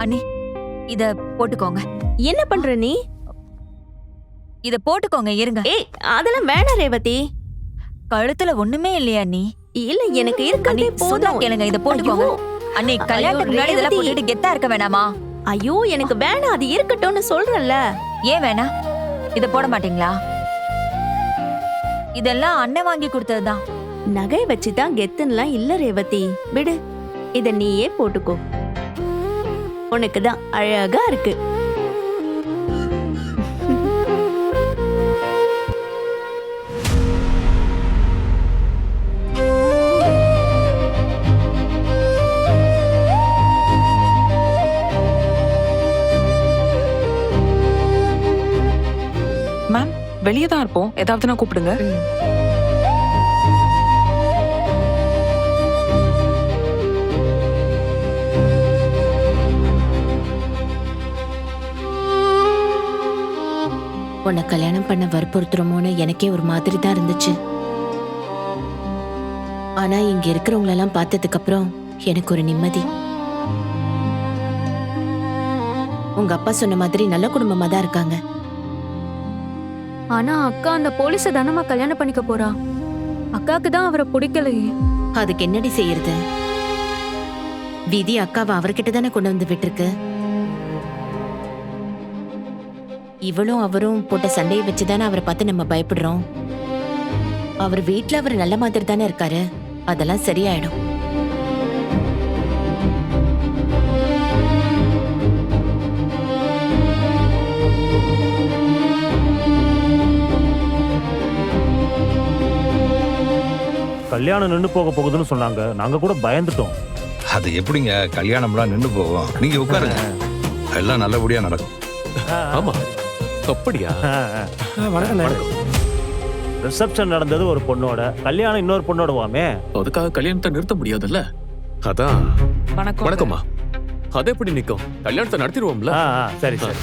அண்ணி இத போட்டுக்கோங்க. என்ன பண்ற நீ? இத போட்டுக்கோங்க இருங்க. ஏய் அதெல்லாம் வேணாம் ரேவதி. கழுத்துல ஒண்ணுமே இல்லையா அண்ணி? இல்ல எனக்கு அண்ணி இருக்கே சொன்னா போதும். கேளுங்க, இத போட்டுக்கோங்க. ஐயோ. அண்ணி கல்யாணத்துக்கு முன்னாடி இதெல்லாம் ரேவதி. போட்டுட்டு கெத்தா இருக்க வேணாமா? ஐயோ எனக்கு வேணாம், அது இருக்கட்டும்னு சொல்றல. ஏன் வேணா? இத போட மாட்டீங்களா? இதெல்லாம் அண்ணன் வாங்கி கொடுத்ததுதான். நகை வச்சுதான் கெத்துன்னுலாம் இல்ல ரேவதி, விடு. இத நீயே போட்டுக்கோ, உனக்கு தான் அழகா இருக்கு. மேம் வெளியே தான் இருப்போம், ஏதாவதுனா கூப்பிடுங்க. உன்னை கல்யாணம் பண்ண வற்புறுத்துறோமோன்னு எனக்கே ஒரு மாதிரி தான் இருந்துச்சு. ஆனா இங்க இருக்கிறவங்களெல்லாம் பார்த்ததுக்கு அப்புறம் எனக்கு ஒரு நிம்மதி. உங்க அப்பா சொன்ன மாதிரி நல்ல குடும்பமா தான் இருக்காங்க. ஆனா அக்கா அந்த போலீஸ தானமா கல்யாணம் பண்ணிக்க போறா. அக்காக்கு தான் அவரை பிடிக்கலையே. அதுக்கு என்னடி செய்யறது? விதி அக்காவை அவர்கிட்ட தானே கொண்டு வந்து விட்டுருக்கு. இவளும் அவரும் போட்ட சண்டையை வச்சுதானே அவரை பார்த்து நம்ம பயப்படுறோம். அவர் வீட்டுல அவர் நல்ல மாதிரி தானே இருக்காரு, அதெல்லாம் சரியாயிடும். கல்யாணம் நின்னு போக போகுதுன்னு சொன்னாங்க, நாங்க கூட பயந்துட்டோம். அது எப்படிங்க கல்யாணம்லாம் நின்று போகும்? நீங்க உட்காருங்க, எல்லாம் நல்லபடியா நடக்கும். ஆமா அப்படியா? ரிசப்ஷன் நடந்தது ஒரு பொண்ணோட, கல்யாணம் இன்னொரு பொண்ணோட வாமே. அதுக்காக கல்யாணத்தை நிறுத்த முடியாதுல்ல. அதான். வணக்கம். வணக்கம்மா. அது எப்படி நிக்கும்? கல்யாணத்தை நடத்திடுவோம்ல. சரி சரி.